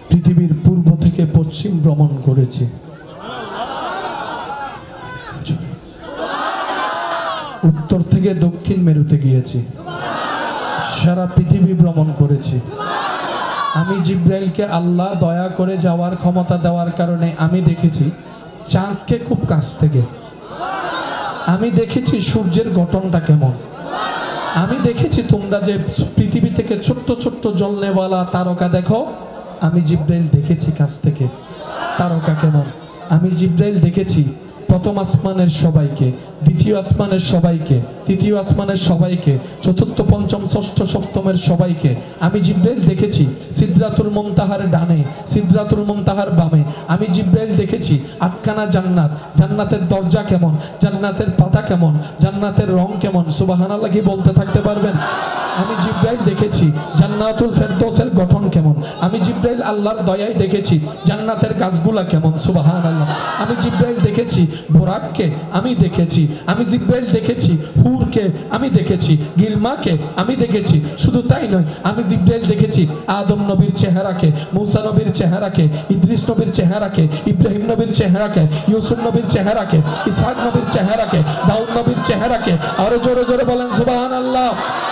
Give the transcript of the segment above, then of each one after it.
পৃথিবীর পূর্ব থেকে পশ্চিম ভ্রমণ করেছি, উত্তর থেকে দক্ষিণ মেরুতে গিয়েছি, সারা পৃথিবী ভ্রমণ করেছি। আমি জিব্রাইলকে আল্লাহ দয়া করে যাওয়ার ক্ষমতা দেওয়ার কারণে আমি দেখেছি চাঁদকে খুব কাছ থেকে, আমি দেখেছি সূর্যের গঠনটা কেমন, আমি দেখেছি তোমরা যে পৃথিবী থেকে ছোট্ট ছোট্ট জ্বলনেওয়ালা তারকা দেখো, আমি জিব্রাইল দেখেছি কাছ থেকে তারকা কেমন। আমি জিব্রাইল দেখেছি প্রথম আসমানের সবাইকে, দ্বিতীয় আসমানের সবাইকে, তৃতীয় আসমানের সবাইকে, চতুর্থ পঞ্চম ষষ্ঠ সপ্তমের সবাইকে। আমি জিব্রাইল দেখেছি সিদরাতুল মুনতাহার ডানে, সিদরাতুল মুনতাহার বামে। আমি জিব্রাইল দেখেছি আটখানা জান্নাত, জান্নাতের দরজা কেমন, জান্নাতের পাতা কেমন, জান্নাতের রং কেমন। সুবহানাল্লাহ কি বলতে থাকতে পারবেন? আমি জিব্রাইল দেখেছি জান্নাতুল ফেরদৌসের গঠন কেমন। আমি জিব্রাইল আল্লাহর দয়ায় দেখেছি জান্নাতের গাছগুলা কেমন। সুবহানাল্লাহ। আমি জিব্রাইল দেখেছি বোরাককে, আমি দেখেছি। আমি জিব্রাইল দেখেছি হুরকে, আমি দেখেছি গিলমাকে, আমি দেখেছি। শুধু তাই নয়, আমি জিব্রাইল দেখেছি আদম নবীর চেহারাকে, মূসা নবীর চেহারাকে, ইদ্রিস নবীর চেহারাকে, ইব্রাহিম নবীর চেহারাকে, ইউসুফ নবীর চেহারাকে, ইসহাক নবীর চেহারাকে, দাউদ নবীর চেহারাকে। আরো জোরে জোরে বলেন সুবহানাল্লাহ।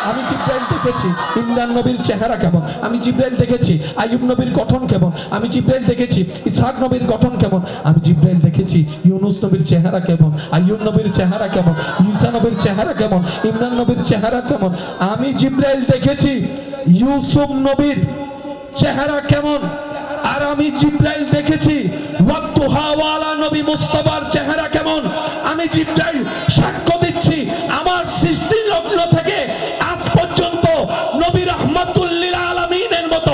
আমি জিব্রাইল দেখেছি ইমরান নবীর চেহারা কেমন, আমি জিব্রাইল দেখেছি আইয়ুব নবীর গঠন কেমন, আমি জিব্রাইল দেখেছি ইসহাক নবীর গঠন কেমন, আমি জিব্রাইল দেখেছি ইউনুস নবীর চেহারা কেমন, আইয়ুব নবীর চেহারা কেমন, ঈসা নবীর চেহারা কেমন, ইমরান নবীর চেহারা কেমন। আমি জিব্রাইল দেখেছি ইউসুফ নবীর চেহারা কেমন, আর আমি জিব্রাইল দেখেছি ওয়াত্তুহাওয়ালা নবী মুস্তাফার চেহারা কেমন। আমি জিব্রাইল সাক্ষ্য দিচ্ছি আমার সৃষ্টি লগ্ন থেকে আজ পর্যন্ত নবী রাহমাতুল লিল আলামিনের মতো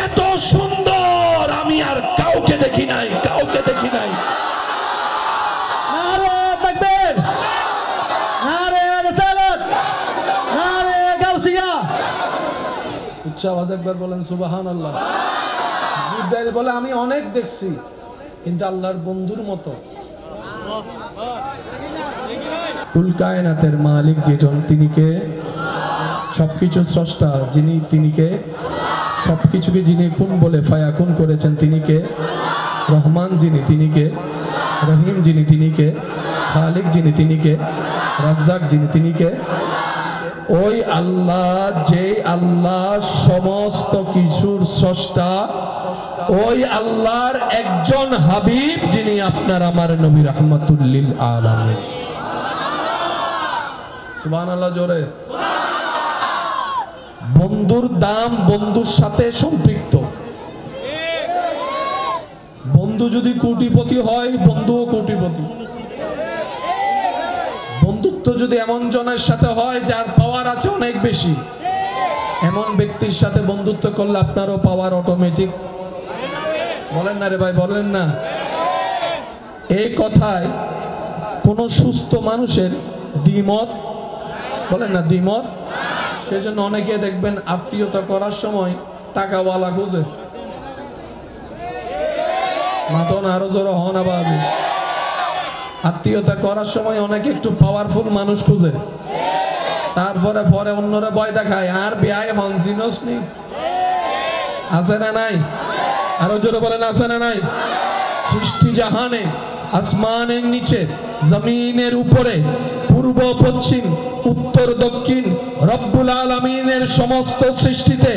এত সুন্দর আমি আর কাউকে দেখি নাই, কাউকে দেখি নাই। নারে তাকবীর, নারে রিসালাত, নারে গাউসিয়া। উচ্চ আওয়াজ একবার বলেন সুবহানাল্লাহ। জিব্রাইল বলে আমি অনেক দেখছি, কিন্তু আল্লাহর বন্ধুর মতো। কুল কায়নাতের মালিক যেজন, তিনি কে? সবকিছু স্রষ্টা যিনি, তিনি কে? সবকিছুকে যিনি কুন বলে ফায়াকুন করেছেন, তিনি কে? রহমান যিনি, তিনি কে? রহিম যিনি, তিনি কে? খালিক যিনি, তিনি কে? রাজ্জাক যিনি, তিনি কে? ওই আল্লাহ, যে আল্লাহ সমস্ত কিছুর স্রষ্টা, ওই আল্লাহর একজন হাবিব যিনি আপনার আমার নবী রাহমাতুল লিল আলামিন। সুবহানাল্লাহ জোরে। বন্ধুর দাম বন্ধুর সাথে সম্পৃক্ত। বন্ধু যদি কোটিপতি হয়, বন্ধুও কোটিপতি। বন্ধুত্ব যদি এমন জনের সাথে হয় যার পাওয়ার আছে অনেক বেশি, এমন ব্যক্তির সাথে বন্ধুত্ব করলে আপনারও পাওয়ার অটোমেটিক। বলেন না রে ভাই, বলেন না। এই কথায় কোন সুস্থ মানুষের দ্বিমত, বলেন না দ্বিমত। সেজন্য অনেকে দেখবেন আত্মীয়তা করার সময় টাকাওয়ালা খুঁজে। মাতন আরো জোরে হন আবার। আত্মীয়তা করার সময় অনেকে একটু পাওয়ারফুল মানুষ খুঁজে, তারপরে পরে অন্যরা ভয় দেখায় আর বিয়ায় হন জিনস নি। আছে না নাই? আরো জোরে বলেন আছে না নাই? সৃষ্টি জাহানে, আসমানের নিচে, জমিনের উপরে, পূর্ব পশ্চিম উত্তর দক্ষিণ রব্বুল আলামিনের সমস্ত সৃষ্টিতে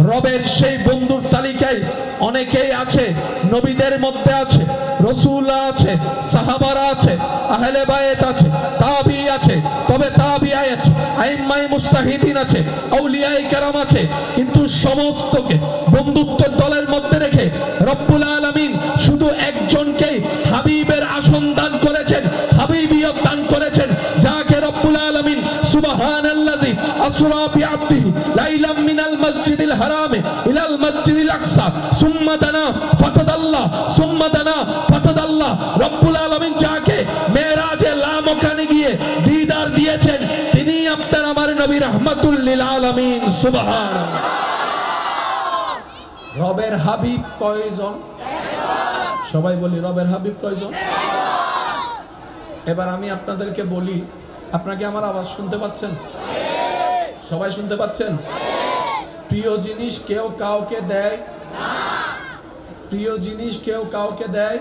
রবের সেই বন্ধুর তালিকায় অনেকেই আছে। নবীদের মধ্যে আছে, রাসূল আছে, সাহাবারা আছে, আহলে বায়াত আছে, তাবি আছে, তবে তাবিআই আছে, আইম্মায়ে মুস্তাহিদিন আছে, আউলিয়ায়ে কেরাম আছে। কিন্তু সমস্তকে বন্ধুত্বের দলের মধ্যে রেখে রব্বুল আলামিন শুধু একজনকেই হাবিবের আসন দান করেছেন, হাবিবিয়ত দান করেছেন, যাকে রব্বুল আলামিন সুবহানাল্লাযী আসরা বিআবদিহি লাইলাম মিনাল মসজিদিল হারামে ইলাল মসজিদিল আকসা সুম্মা দানা ফাতাদাল্লাহ সুম্মা দানা ফাতাদাল্লাহ। রব্বুল আলামিন যাকে মেরাজে লামকানে গিয়ে দিদার দিয়েছেন, তিনি আপনার আমার নবী রাহমাতুল লিল আলামিন। সুবহানাল্লাহ। রবের হাবিব কয়জন? সবাই বলি রবের হাবিব কয়জন? এবার আমি আপনাদেরকে বলি, আপনাকে আমার আওয়াজ শুনতে পাচ্ছেন? সবাই শুনতে পাচ্ছেন? প্রিয় জিনিস কেউ কাউকে দেয় না, প্রিয় জিনিস কেউ কাউকে দেয়?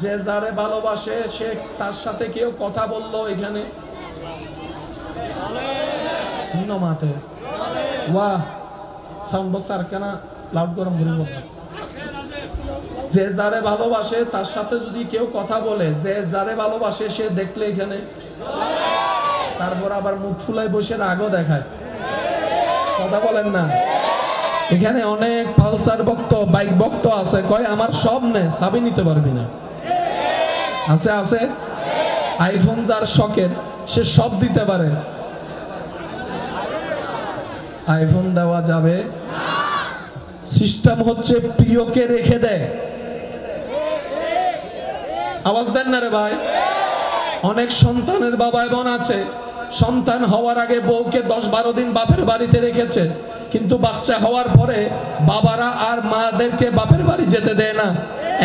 যে যারে ভালোবাসে সে তার সাথে কেউ কথা বললো এখানে মাতে ওয়া সাউন্ড বক্স আর কেন লাউড গরম ধরে বলতো? যে যারে ভালোবাসে তার সাথে যদি কেউ কথা বলে, যে যারে ভালোবাসে সে দেখলে এখানে, তারপর আবার মুখ ফুলাই বসে রাগও দেখায়, কথা বলেন না? এখানে অনেক পালসার ভক্ত, বাইক ভক্ত আছে, কয় আমার সব নে, চাবি নিতে পারবি না। আছে আছে, আইফোন যার শখের সে সব দিতে পারে, আইফোন দেওয়া যাবে? সিস্টেম হচ্ছে প্রিয়কে রেখে দেয়। আওয়াজ দেন না রে ভাই। অনেক সন্তানের বাবা বোন আছে, সন্তান হওয়ার আগে বউকে 10-12 দিন বাপের বাড়িতে রেখেছে, কিন্তু বাচ্চা হওয়ার পরে বাবারা আর মাদেরকে বাপের বাড়ি যেতে দেয় না।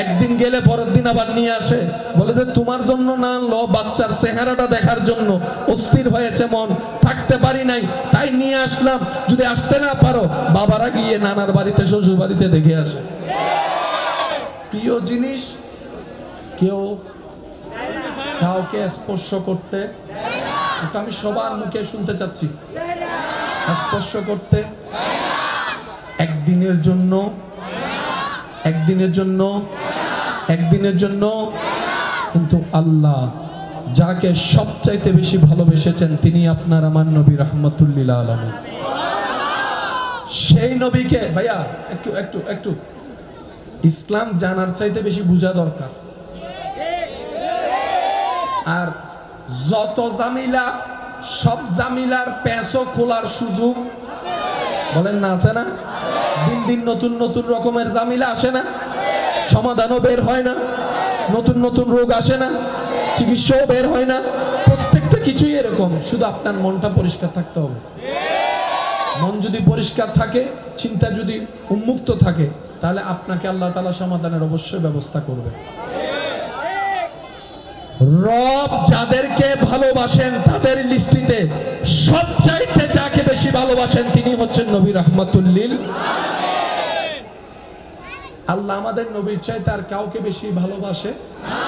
একদিন গেলে পরের দিন আবার নিয়ে আসে, বলে যে তোমার জন্য না আনলো, বাচ্চার চেহারাটা দেখার জন্য অস্থির হয়েছে মন, থাকতে পারি নাই তাই নিয়ে আসলাম, যদি আসতে না পারো বাবারা গিয়ে নানার বাড়িতে শ্বশুর বাড়িতে দেখে আসে। প্রিয় জিনিস কেউ কাউকে স্পর্শ করতে, এটা আমি সবার মুখে শুনতে চাচ্ছি, স্পর্শ করতে একদিনের জন্য, একদিনের জন্য, একদিনের জন্য, কিন্তু আল্লাহ যাকে সবচাইতে বেশি ভালোবেসেছেন তিনি আপনার আমার নবী রাহমাতুল লিল আলামিন। সেই নবীকে ভাইয়া একটু একটু একটু ইসলাম জানার চাইতে বেশি বোঝা দরকার। আর যত জামিলা, সব জামিলার পেঁচো খোলার সুযোগ বলেন না, আছে না? দিন দিন নতুন নতুন রকমের জামিলা আসে না, সমাধানও বের হয় না, নতুন নতুন রোগ আসে না, চিকিৎসাও বের হয় না, প্রত্যেকটা কিছুই এরকম। শুধু আপনার মনটা পরিষ্কার থাকতে হবে। মন যদি পরিষ্কার থাকে, চিন্তা যদি উন্মুক্ত থাকে, তাহলে আপনাকে আল্লাহ তাআলা সমাধানের অবশ্যই ব্যবস্থা করবে। রব যাদেরকে ভালোবাসেন তাদের লিস্টিতে সবচাইতে যাকে বেশি ভালোবাসেন তিনি হচ্ছেন নবী রাহমাতুল লিল আলামিন। আল্লাহ আমাদের নবীর চাইতে আর কাউকে বেশি ভালোবাসে না।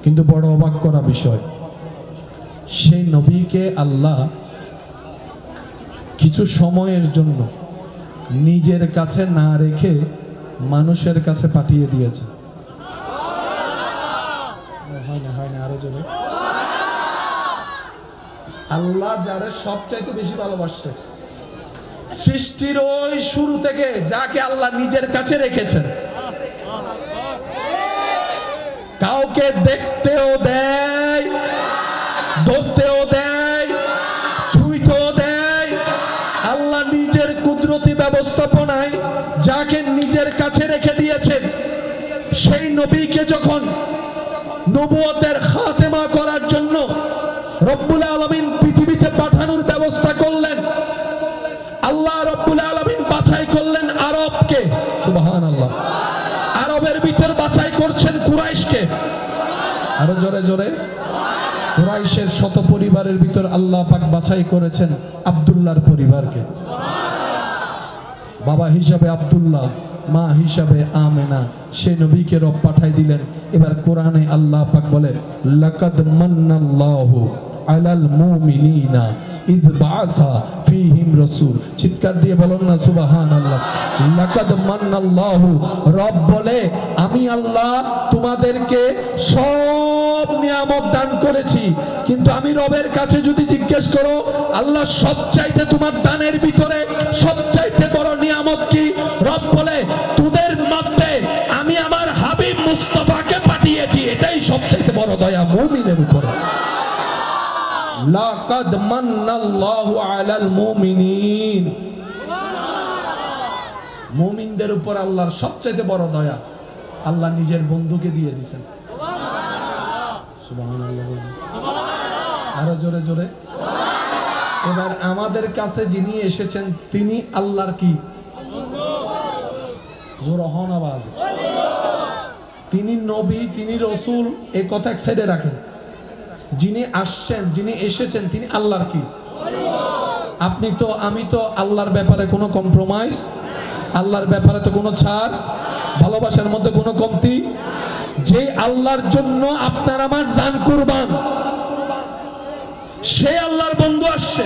কিন্তু বড় অবাক করা বিষয়, সেই নবীকে আল্লাহ কিছু সময়ের জন্য নিজের কাছে না রেখে মানুষের কাছে পাঠিয়ে দিয়েছে। আল্লাহ যারা সবচাইতে বেশি ভালোবাসছে সৃষ্টির ওই শুরু থেকে, যাকে আল্লাহ নিজের কাছে রেখেছেন, কাউকে দেখতেও দেয়, ধরতেও দেয়, ছুঁইতেও দেয়। আল্লাহ নিজের কুদরতি ব্যবস্থাপনায় যাকে নিজের কাছে রেখে দিয়েছেন, সেই নবীকে যখন নবুয়তের খাতেমা করার জন্য রব্বুল আলামিন পৃথিবীতে পাঠানোর ব্যবস্থা করলেন, আল্লাহ রব্বুল আলামিন বাছাই করলেন আরবকে। সুবহানাল্লাহ। আরবের ভিতর বাছাই করছেন কুরাইশকে। আরো জোরে জোরে। কুরাইশের শত পরিবারের ভিতর আল্লাহ পাক বাছাই করেছেন আব্দুল্লাহর পরিবারকে। বাবা হিসাবে আব্দুল্লাহ, মা হিসাবে আমেনা, সে নবীকে রব পাঠাই দিলেন। এবার কোরআনে আল্লাহ পাক বলে লাকাদ মান্নাল্লাহু আলাল মুমিনিনা ইয বাআসা ফীহিম রাসূল। চিৎকার দিয়ে বলুন না সুবহানাল্লাহ। লাকাদ মান্নাল্লাহু, রব বলে আমি আল্লাহ তোমাদেরকে সব নিয়ামত দান করেছি, কিন্তু আমি রবের কাছে যদি জিজ্ঞেস করো আল্লাহ সবচাইতে তোমার দানের ভিতরে সবচাইতে বড় নিয়ামত কি, রব বলে তোদের মধ্যে আমি আমার হাবিব মুস্তাফাকে পাঠিয়েছি, এটাই সবচাইতে বড় দয়া মুমিনের উপরে। লাকাদ মান্নাল্লাহু আলাল মুমিনিন, মুমিনদের উপর আল্লাহর সবচাইতে বড় দয়া, আল্লাহ নিজের বন্ধুকে দিয়ে দিয়েছেন। সুবহানাল্লাহ। আরো জোরে জোরে। এবার আমাদের কাছে যিনি এসেছেন তিনি আল্লাহর কি জোরহন আওয়াজ, তিনি নবী, তিনি রসুল, এই কথা এক সাইডে রাখেন। যিনি আসছেন, যিনি এসেছেন তিনি আল্লাহর কি? আপনি তো আমি তো আল্লাহর ব্যাপারে কোনো কম্প্রোমাইজ আল্লাহর ব্যাপারে তো কোনো ছাড়, ভালোবাসার মধ্যে কোনো কমতি। যে আল্লাহর জন্য আপনার আমার জান কুরবান, সে আল্লাহর বন্ধু আসছে।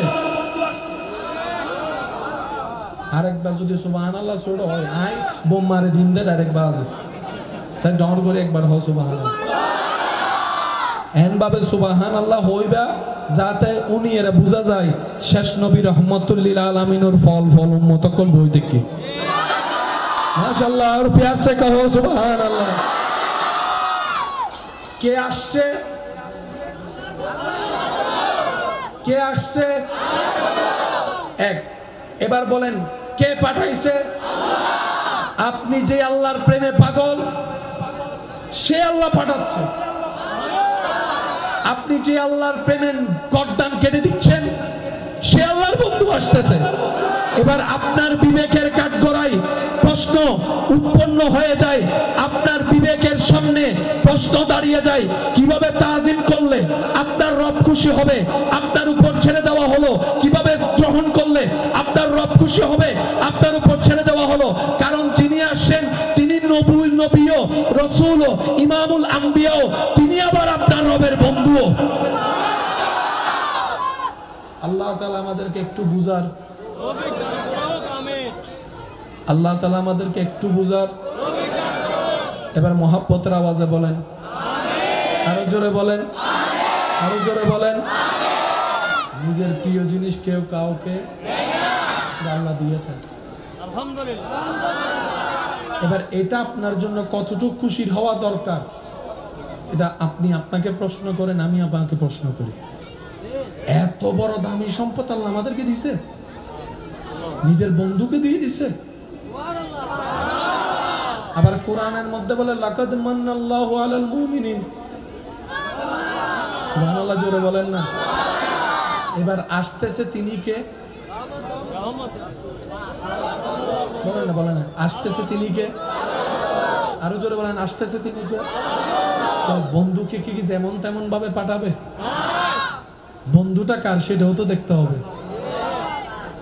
আরেকবার যদি সুবহানাল্লাহ ছোট হয়, আই বোম মারে দিন দে আরেকবার আছে স্যার ডাউন করে একবার হয় সুবহানাল্লাহ এন ভাবে সুবহানাল্লাহ হইবা যাতে উনি এরা বোঝা যায় শেষ নবী রহমতুল লিল আলামিনের ফল উম্মত কল বই দেখি মাশাআল্লাহ। আর প্যার সে কহো সুবহানাল্লাহ। কে আসছে? কে আসছে? এক। এবার বলেন কে পাঠাইছে? আপনি যে আল্লাহর প্রেমে পাগল, সে আল্লাহ পাঠাচ্ছে। আপনি যে আল্লাহর প্রেমের গর্দান কেটে দিচ্ছেন, সে আল্লাহর বন্ধু আসতেছে। এবার আপনার বিবেকের কাঠগড়ায় প্রশ্ন উৎপন্ন হয়ে যায়, আপনার বিবেকের সামনে প্রশ্ন দাঁড়িয়ে যায়, কিভাবে তাজিম করলে আপনার রব খুশি হবে? আপনার উপর ছেড়ে দেওয়া হলো, কিভাবে গ্রহণ করলে আপনার রব খুশি হবে? আপনার উপর ছেড়ে দেওয়া হলো, কারণ যিনি আসছেন তিনি নবীও রাসূলও ইমামুল আম্বিয়াও, তিনি আবার আপনার রবের বন্ধুও। আল্লাহ তাআলা আমাদেরকে একটু বুঝার, আল্লাহ তাআলা আমাদেরকে একটু বুঝার। এবার মহব্বতের আওয়াজে বলেন আরো জোরে বলেন, আরো জোরে বলেন। নিজের প্রিয় জিনিস কেউ কাউকে আল্লাহ দিয়েছেন, আলহামদুলিল্লাহ। এবার এটা আপনার জন্য কতটুকু খুশির হওয়া দরকার, এটা আপনি আপনাকে প্রশ্ন করেন, আমি আপনাকে প্রশ্ন করি। এত বড় দামি সম্পদ আল্লাহ আমাদেরকে দিছে, নিজের বন্ধুকে দিয়ে দিছে। আবার কোরআনের মধ্যে বলে লাকাদ মান্নাল্লাহু আলাল মুমিনিন, সুবহানাল্লাহ জোরে বলেন না। এবার আসতেছে তিনি কে? বলেন না, বলেন না, আসতেছে তিনি কে? আরো জোরে বলেন, আসতেছে তিনি কে? বন্ধুকে কি যেমন তেমন ভাবে পাঠাবে? বন্ধুটা কার সেটাও তো দেখতে হবে।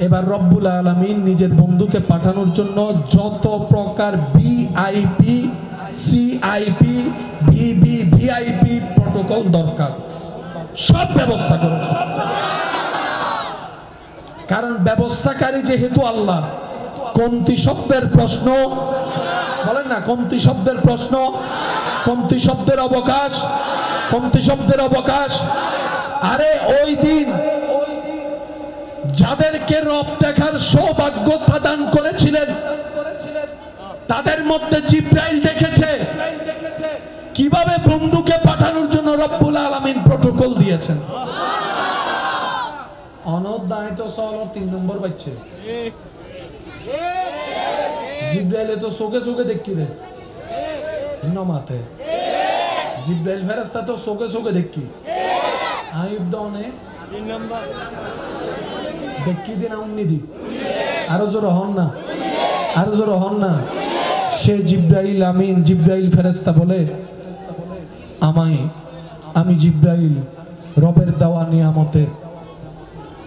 এবার রব্বুল আলামিন নিজের বন্ধুকে পাঠানোর জন্য যত প্রকার ভিআইপি, সিআইপি, ভিভিভিআইপি প্রটোকল দরকার সব ব্যবস্থা করেছে। কারণ ব্যবস্থাকারী যেহেতু আল্লাহ, কমতি শব্দের প্রশ্ন বলেন না, কমতি শব্দের প্রশ্ন, কমতি শব্দের অবকাশ, কমতি শব্দের অবকাশ। আরে ওই দিন যাদেরকে রব দেখার সৌভাগ্য দান করেছিলেন, তাদের মধ্যে জিবরাইল দেখেছে কিভাবে বন্ধুকে পাঠানোর জন্য রব্বুল আলামিন প্রটোকল দিয়েছেন। অনদায় তো সলর 3 নম্বর বাচ্চা, জিবরাইলে তো চোখে চোখে দেখি রে নমাতে, জিবরাইল ফেরেশতা তো চোখে চোখে দেখি আইব দনে 3 নম্বর দেখি দিন উন্নিদি। আরো জোর হন না, আরো জোর হন না। সে জিবরাইল আমিন, জিবরাইল ফেরেশতা বলে আমি জিবরাইল রবের দেওয়া নিয়ামতে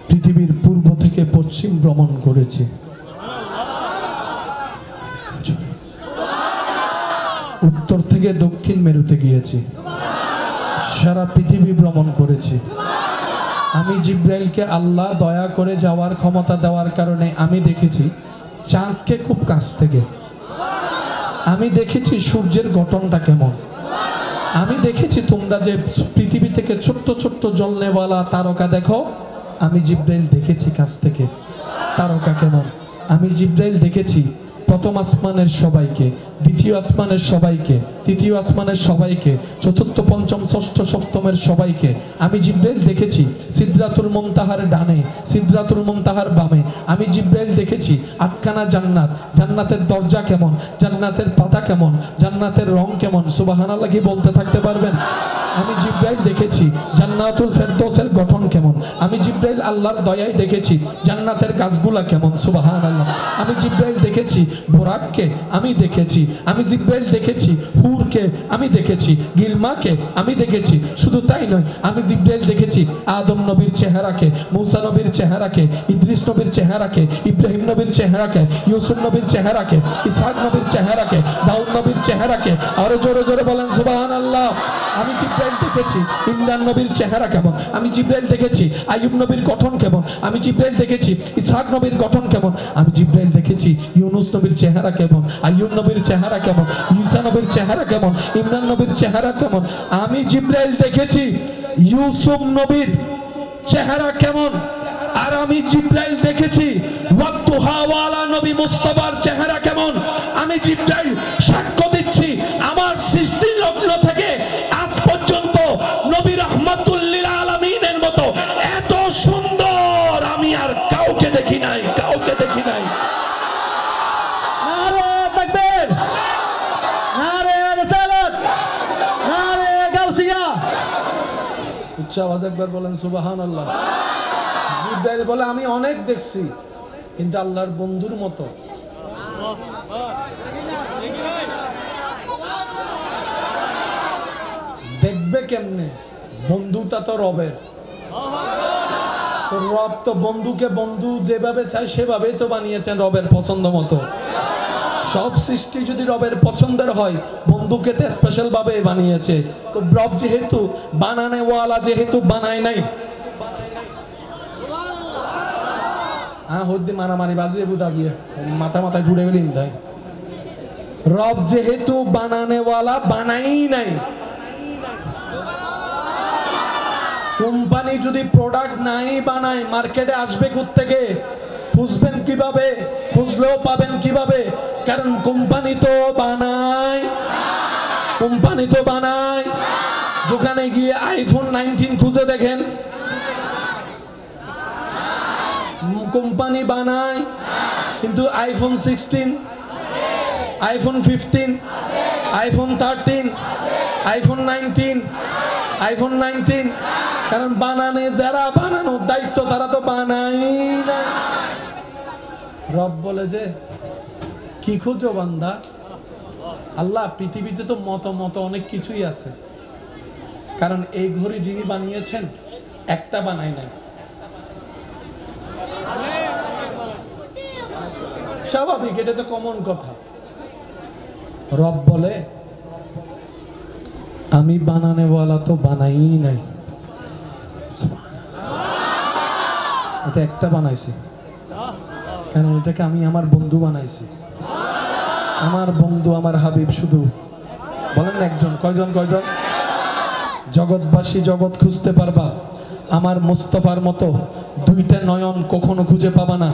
পৃথিবীর পূর্ব থেকে পশ্চিম ভ্রমণ করেছি, উত্তর থেকে দক্ষিণ মেরুতে গিয়েছি, সারা পৃথিবী ভ্রমণ করেছি। আমি জিবরাইলকে আল্লাহ দয়া করে যাওয়ার ক্ষমতা দেওয়ার কারণে আমি দেখেছি চাঁদকে খুব কাছ থেকে, আমি দেখেছি সূর্যের গঠনটা কেমন, আমি দেখেছি তোমরা যে পৃথিবী থেকে ছোট্ট ছোট্ট জ্বলনেওয়ালা তারকা দেখো, আমি জিবরাইল দেখেছি কাছ থেকে তারকা কেমন। আমি জিবরাইল দেখেছি প্রথম আসমানের সবাইকে, দ্বিতীয় আসমানের সবাইকে, তৃতীয় আসমানের সবাইকে, চতুর্থ পঞ্চম ষষ্ঠ সপ্তমের সবাইকে। আমি জিবরাইল দেখেছি সিদরাতুল মুনতাহার ডানে, সিদরাতুল মুনতাহার বামে। আমি জিবরাইল দেখেছি 8খানা জান্নাত, জান্নাতের দরজা কেমন, জান্নাতের পাতা কেমন, জান্নাতের রং কেমন। সুবহানাল্লাহ কি বলতে থাকতে পারবেন? আমি জিবরাইল দেখেছি জান্নাতুল ফেরদৌসের গঠন কেমন। আমি জিবরাইল আল্লাহর দয়ায় দেখেছি জান্নাতের গাছগুলা কেমন। সুবহানাল্লাহ। আমি জিবরাইল দেখেছি বোরাককে, আমি দেখেছি আমি জিব্রাইল দেখেছি, হুরকে আমি দেখেছি, গিলমাকে আমি দেখেছি। শুধু তাই নয়, আমি জিব্রাইল দেখেছি আদম নবীর চেহারাকে, মূসা নবীর চেহারাকে, ইদ্রিস নবীর চেহারাকে, ইব্রাহিম নবীর চেহারাকে, ইউসুফ নবীর চেহারাকে, ইসহাক নবীর চেহারাকে, দাউদ নবীর চেহারাকে। আরো জোরে জোরে বলেন সুবহানাল্লাহ। আমি জিব্রাইল দেখেছি ইমরান নবীর চেহারা কেমন, আমি জিব্রাইল দেখেছি আইয়ুব নবীর গঠন কেমন, আমি জিব্রাইল দেখেছি ইসহাক নবীর গঠন কেমন, আমি জিব্রাইল দেখেছি ইউনুস নবীর চেহারা কেমন, আইয়ুব নবীর চেহারা কেমন, ঈসা নবীর চেহারা কেমন, ইমরান নবীর চেহারা কেমন। আমি জিব্রাইল দেখেছি ইউসুফ নবীর চেহারা কেমন, আর আমি জিব্রাইল দেখেছি ওয়াক্তুহাওয়ালা নবী মুস্তাফার চেহারা কেমন। আমি জিব্রাইল সাক্ষ্য দিচ্ছি আমার সৃষ্টি লগ্ন থেকে আজ পর্যন্ত নবী রাহমাতুল লিল আলামিনের মতো এত সুন্দর আমি আর কাউকে দেখি নাই, কাউকে দেখি নাই। নারে তাকবীর, নারে রিসালাত, নারে গাউসিয়া। উচ্চ আওয়াজ একবার বলেন সুবহানাল্লাহ। জিব্রাইল বলে আমি অনেক দেখছি, কিন্তু আল্লাহর বন্ধুর মতো দেখবে কেমনে? বন্ধুটা তো রবের, তো রব তো বন্ধুকে বন্ধু যেভাবে চায় সেভাবেই তো বানিয়েছেন রবের পছন্দ মতো। সব সৃষ্টি যদি রবের পছন্দের হয়, বন্ধুকে তো স্পেশাল ভাবে বানিয়েছে। তো রব যেহেতু বানানেওয়ালা, যেহেতু বানায় নাই, হদ্দি মারামারি বাজিয়ে বুদাজিয়ে মাথা মাথায় জুড়ে গেলেন তাই। রব যেহেতু বানানেওয়ালা, বানাই নাই। কোম্পানি যদি প্রোডাক্ট নাই বানায়, মার্কেটে আসবে কোত্থেকে? খুঁজবেন কিভাবে? খুঁজলেও পাবেন কিভাবে? কারণ কোম্পানি তো বানায়, কোম্পানি তো বানায়। দোকানে গিয়ে আইফোন 19 খুঁজে দেখেন, কোম্পানি বানায়, কিন্তু iPhone 16, iPhone 15, iPhone 13, iPhone 19, iPhone 19। কারণ বানানে যারা বানানোর দায়িত্ব তারা তো বানাই না। রব বলে যে কি খুঁজো বান্দা? আল্লাহ পৃথিবীতে তো মত মত অনেক কিছুই আছে, কারণ এই ঘড়ি যিনি বানিয়েছেন একটা বানাই নাই। স্বাভাবিক, এটা তো কমন কথা। রব বলে আমি বানানেওয়ালা তো বানাই নাই, এটা একটা বানাইছি, কারণ এটাকে আমি আমার বন্ধু বানাইছি। আমার বন্ধু আমার হাবিব শুধু বলেন না একজন, কয়জন? কয়জন? জগৎবাসী জগৎ খুঁজতে পারবা, আমার মুস্তাফার মতো দুইটা নয়ন কখনো খুঁজে পাবা না,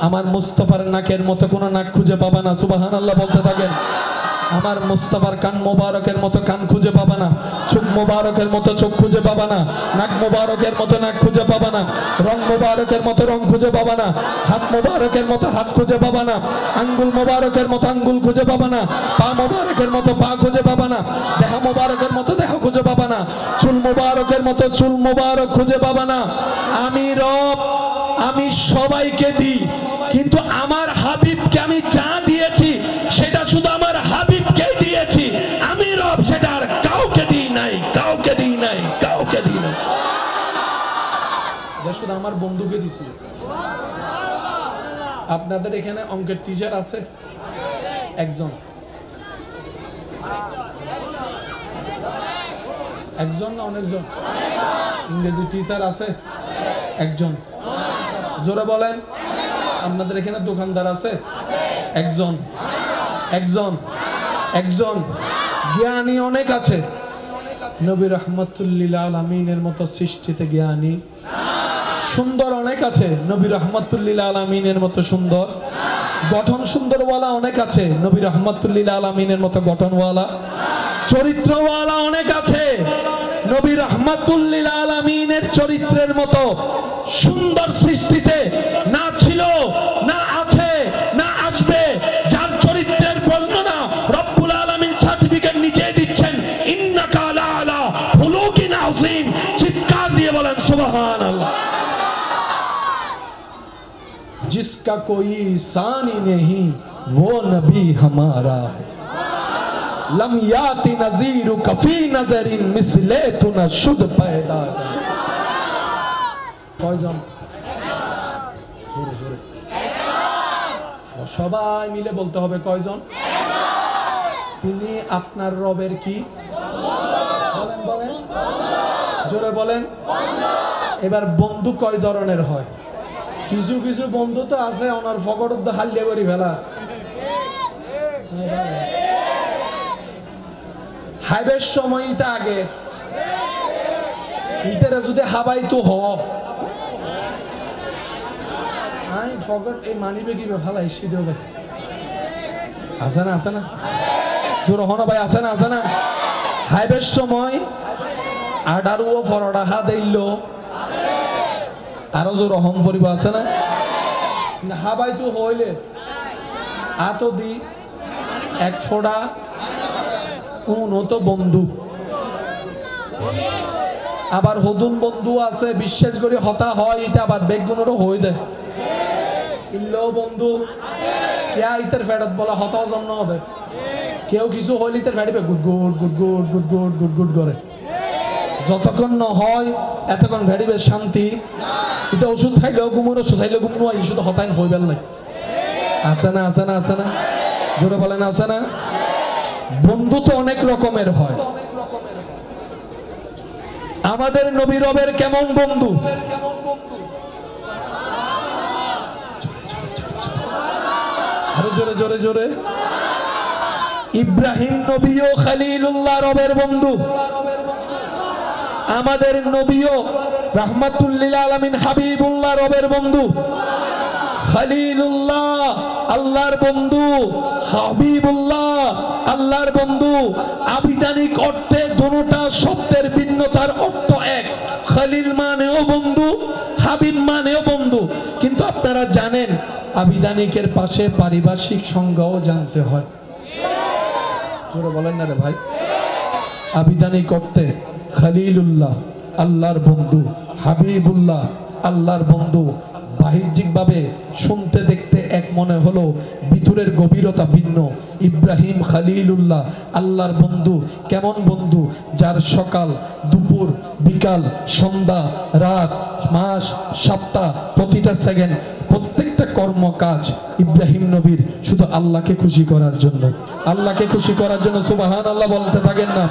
আমার মুস্তাফার নাকের মতো কোনো নাক খুঁজে পাবা না। সুবহানাল্লাহ বলতে থাকেন। আমার মুস্তাফার কান মোবারকের মতো কান খুঁজে পাবা না, চোখ মোবারকের মতো চোখ খুঁজে পাবা না, নাক মোবারকের মতো নাক খুঁজে পাবা না, রং মোবারকের মতো রং খুঁজে পাবা না, হাত মোবারকের মতো হাত খুঁজে পাবা না, আঙ্গুল মোবারকের মতো আঙ্গুল খুঁজে পাবা না, পা মোবারকের মতো পা খুঁজে পাবা না, দেহ মোবারকের মতো দেহ খুঁজে পাবা না, চুল মোবারকের মতো চুল মোবারক খুঁজে পাবা না। আমি রব, আমি সবাইকে দিই, কিন্তু আমার হাবিবকে আমি যা দিয়েছি সেটা শুধু আমার হাবিবকে দিয়েছি। আমি রব, সেটা আর কাউকে দিই নাই, কাউকে দিই নাই, কাউকে দিই নাই। এটা শুধু আমার বন্ধুকে দিছি। আপনাদের এখানে অঙ্কের টিচার আছে একজন? একজন না অনেকজন? ইংরেজি টিচার আছে একজন? জোরে বলেন। আপনাদের এখানে দোকানদার আছে একজন? একজন? একজন? জ্ঞানী অনেক আছে। নবী রাহমাতুল লিল আলামিনের মতো সৃষ্টিতে জ্ঞানী সুন্দর অনেক আছে, নবী রাহমাতুল লিল আলামিনের মতো সুন্দর গঠন সুন্দরওয়ালা অনেক আছে, নবী রাহমাতুল লিল আলামিনের মতো গঠনওয়ালা চরিত্রওয়ালা অনেক আছে। নবী রাহমাতুল লিল আলামিনের চরিত্রের মতো সুন্দর সৃষ্টিতে না ছিল, না আছে, না আসবে। যার চরিত্রের বর্ণনা রব্বুল আলামিন সার্টিফিকেট নিচে দিচ্ছেন, ইন্নাকা লা আলা খুলুকিন আযীম। চিৎকার দিয়ে বলেন সুবহানাল্লাহ। जिसका कोई सानी नहीं वो नबी हमारा है। लम याति नज़ीरु कफी नज़रिन मिसले तुना शुद्ध पैदा कयজন জোরে জোরে সবাই মিলে বলতে হবে কয়জন তিনি আপনার রবের কি বলেন বলেন জোরে বলেন এবার বন্ধু কয় ধরনের হয় কিছু কিছু বন্ধু তো আছে ওনার ফকরদ হাল্লিয়া করি ফেলা হাইবের সময়টা আগে ইতারা যদি হাবাই তো হ আই ফকর এই মানিবে কি ভালো এসে দেবে আছে না জোর হনা ভাই আছে না হাইবের সময় আডারুও ফরডা হা দিল আরো জোর হম পরিব আছে না হাবাই তো হইলে আতো দি এক ছোড়া উন্নত বন্ধু আবার হদুন বন্ধু আছে বিশ্বাস করে হতা হয় এটা আবার বেগুনেরও হয়ে দেয় ইল্লো বন্ধু ইয়া ইতার ফেরত বলা হতাও জন্য হবে কেউ কিছু হইলে ইতার ফেড়িবে গুড গুড গুড গুড গুড গুড গুড গুড করে যতক্ষণ না হয় এতক্ষণ ফেড়িবে শান্তি এটা ওষুধ খাইলেও ঘুমোর ওষুধ খাইলেও ঘুম নয় শুধু হতাই হইবেল নাই আছে না জোরে বলেন আছে না বন্ধু তো অনেক রকমের হয় আমাদের নবী রবের কেমন বন্ধু আরো জোরে জোরে জোরে ইব্রাহিম নবীও খলিলুল্লাহ রবের বন্ধু আমাদের নবীও রাহমাতুল লিল আলামিন হাবিবুল্লাহ রবের বন্ধু খলিলুল্লাহ আল্লাহর বন্ধু হাবিবুল্লাহ আল্লাহর বন্ধু আবিধানিক অর্থে দুটোটা শব্দের ভিন্নতার অর্থ এক খলিল মানেও বন্ধু হাবিব মানেও বন্ধু কিন্তু আপনারা জানেন আবিধানিকের পাশে পারিভাষিক সংজ্ঞাও জানতে হয় জোরে বলেন না রে ভাই আবিধানিক অর্থে খলিলুল্লাহ আল্লাহর বন্ধু হাবিবুল্লাহ আল্লাহর বন্ধু বাহ্যিকভাবে শুনতে দেখতে এক মনে হলো ভিতরের গভীরতা ভিন্ন ইব্রাহিম খলিলুল্লাহ আল্লাহর বন্ধু কেমন বন্ধু যার সকাল দুপুর বিকাল সন্ধ্যা রাত মাস সপ্তাহ প্রতিটা সেকেন্ড প্রত্যেকটা কর্মকাজ ইব্রাহিম নবীর শুধু আল্লাহকে খুশি করার জন্য সুবহানাল্লাহ বলতে থাকেন না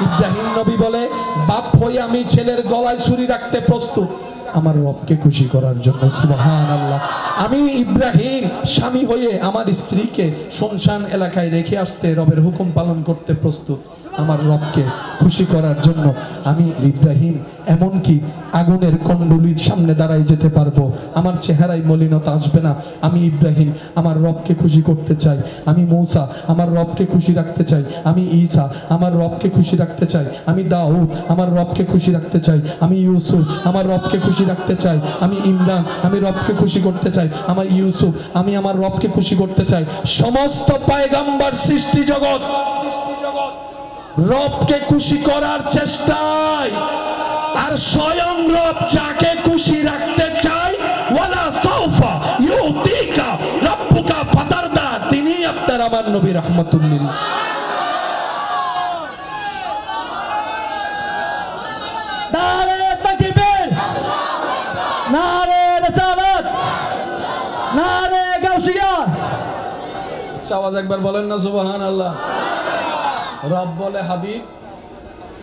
ইব্রাহিম নবী বলে বাপ হয়ে আমি ছেলের গলায় ছুরি রাখতে প্রস্তুত আমার রবকে খুশি করার জন্য সুবহানাল্লাহ আমি ইব্রাহিম স্বামী হয়ে আমার স্ত্রীকে শুনশান এলাকায় রেখে আসতে রবের হুকুম পালন করতে প্রস্তুত আমার রবকে খুশি করার জন্য আমি ইব্রাহিম এমনকি আগুনের কন্ডুলির সামনে দাঁড়াই যেতে পারবো আমার চেহারায় মলিনতা আসবে না আমি ইব্রাহিম আমার রবকে খুশি করতে চাই আমি মূসা আমার রবকে খুশি রাখতে চাই আমি ঈসা আমার রবকে খুশি রাখতে চাই আমি দাউদ আমার রবকে খুশি রাখতে চাই আমি ইউসুফ আমার রবকে খুশি রাখতে চাই আমি ইমরান আমি রবকে খুশি করতে চাই আমার ইউসুফ আমি আমার রবকে খুশি করতে চাই সমস্ত পয়গম্বর সৃষ্টি জগৎ রবকে খুশি করার চেষ্টায় আর স্বয়ং রব যাকে খুশি রাখতে চায় ওয়ালা সাউফা ইউতিকা রাব্বুকা ফাতারদা তিনি আপনার আমার নবী রাহমাতুল লিল নারে তাকবীর নারে রিসালাত নারে গাউসিয়া আওয়াজ একবার বলেন না সুবহানাল্লাহ রব বলে হাবিব